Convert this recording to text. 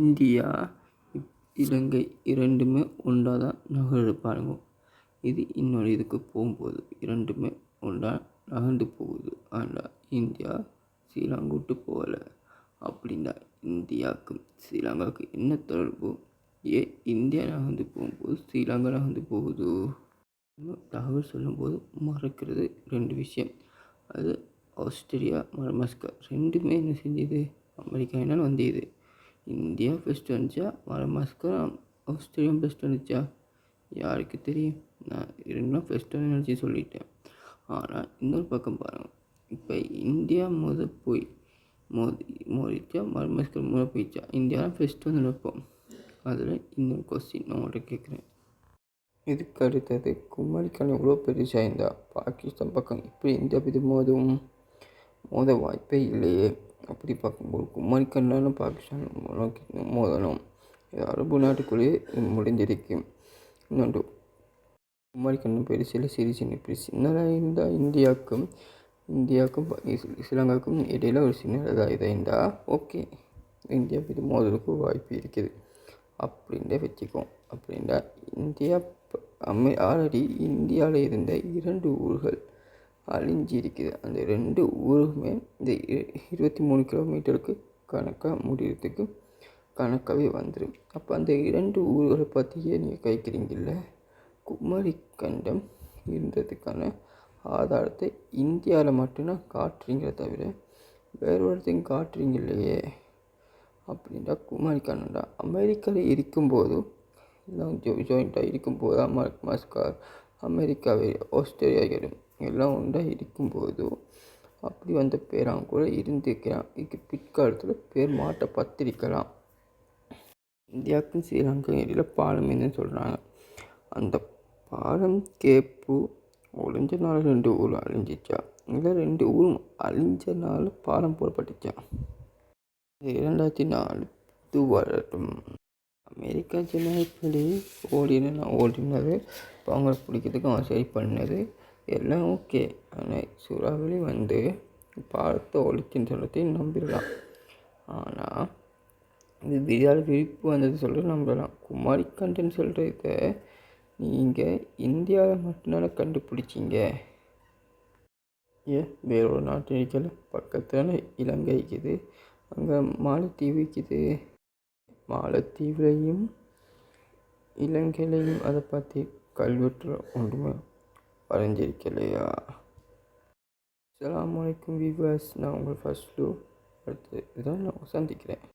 India, இலங்கை இரண்டுமே ஒன்றா தான் நகர்ப்பாங்க. இது இன்னொரு இதுக்கு போகும்போது இரண்டுமே ஒன்றா நகர்ந்து போகுது. ஆனால் இந்தியா ஸ்ரீலங்கா விட்டு போகலை. அப்படின்னா இந்தியாவுக்கும் ஸ்ரீலங்காவுக்கும் என்ன தொடர்பு? ஏன் இந்தியா நகர்ந்து போகும்போது ஸ்ரீலங்கா நகர்ந்து போகுது? தகவல் சொல்லும்போது மறக்கிறது ரெண்டு விஷயம். அது ஆஸ்திரேலியா, மடமஸ்கர் ரெண்டுமே என்ன செஞ்சது? அமெரிக்கா என்னன்னு வந்தது. இந்தியா ஃபஸ்ட்டு வந்துச்சா, மடமஸ்கர் ஆஸ்திரேலியா ஃபஸ்ட்டு வந்துச்சா? யாருக்கு தெரியும்? நான் ரெண்டும் ஃபஸ்ட்டு நினச்சி சொல்லிட்டேன். ஆனால் இன்னொரு பக்கம் பாருங்கள், இப்போ இந்தியா போய் மோதிச்சா, மடமஸ்கர் போயிடுச்சா? இந்தியா ஃபஸ்ட்டு வந்து நிற்போம். அதில் இன்னொரு கொஸ்டின் நான் உங்கள்கிட்ட கேட்குறேன். இதுக்கு அடுத்தது குமரிக்கண் எவ்வளோ பெருசாக இருந்தால் பாகிஸ்தான் பக்கம் இப்படி இந்தியா இது மோத வாய்ப்பே இல்லையே. அப்படி பார்க்கும்போது குமரிக்கண்ணாலும் பாகிஸ்தான் மோதணும். அரபு நாட்டுக்குள்ளேயே முடிஞ்சிருக்கு. இன்னொன்று, குமரிக்கண்ணன் பெருசில் சிறிய இப்படி சின்னதாக இருந்தால் இந்தியாவுக்கும் ஸ்ரீலங்காவுக்கும் இடையில் ஒரு சின்னதாக இருந்தால் ஓகே, இந்தியா இது மோதலுக்கு வாய்ப்பு இருக்குது அப்படின்ட்டு வச்சுக்கோம். அப்படின்டா இந்தியா ஆல்ரெடி இந்தியாவில் இருந்த 2 ஊர்கள் அழிஞ்சிருக்குது. அந்த 2 ஊருமே இந்த 23 கிலோமீட்டருக்கு கணக்காக முடிகிறதுக்கு கணக்காகவே வந்துடும். அப்போ அந்த 2 ஊர்களை பற்றியே நீங்கள் கேட்குறீங்கல்ல, குமரி கண்டம் இருந்ததுக்கான ஆதாரத்தை இந்தியாவில் மட்டும்தான் காட்டுறீங்களே தவிர வேறு ஒருத்தையும் காட்டுறீங்க இல்லையே. அப்படின்டா குமரி கண்டம்டா அமெரிக்காவில் இருக்கும்போது எல்லாம் ஜாயிண்ட்டாக இருக்கும்போது மஸ்கார் அமெரிக்காவை ஆஸ்திரேலியா எல்லாம் ஒன்றாக இருக்கும்போது அப்படி வந்த பேராக கூட இருந்திருக்கலாம். இதுக்கு பிற்காலத்தில் பேர் மாட்ட பத்திரிக்கலாம். இந்தியாவுக்கும் ஸ்ரீலங்கா இடையில் பாலம் என்னன்னு சொல்கிறாங்க. அந்த பாலம் கேப்பு ஒழிஞ்சனால 2 ஊர் அழிஞ்சிச்சா, இல்லை 2 ஊரும் அழிஞ்சனால பாலம் போடப்பட்டுச்சா? 2004 இது வரட்டும். அமெரிக்கா ஜனாதிபதி ஓடினது இப்போ அவங்கள பிடிக்கிறதுக்கு அவன் சரி பண்ணது எல்லாம் ஓகே. ஆனால் சூறாவளி வந்து பாலத்தை ஒழிச்சுன்னு சொல்கிறதையும் நம்பிடலாம். ஆனால் இது விழிப்பு வந்தது சொல்கிறது நம்பலாம். குமரி கண்டன்னு சொல்கிறத நீங்கள் இந்தியாவில் மட்டும்தானே கண்டுபிடிச்சிங்க. ஏன் வேற ஒரு நாட்டு இருக்கல? பக்கத்தில் இலங்கை இருக்குது, அங்கே மாலத்தீவு இருக்குது. மாலத்தீவுலையும் இலங்கையிலையும் அதை பற்றி கல்வெட்டு ஒன்றுமே வரைஞ்சிருக்கலையா? அஸ்ஸலாமு அலைக்கும் வியூவர்ஸ், நான் உங்கள் ஃபஸ்ட்டு அடுத்து இதான் நான் சந்திக்கிறேன்.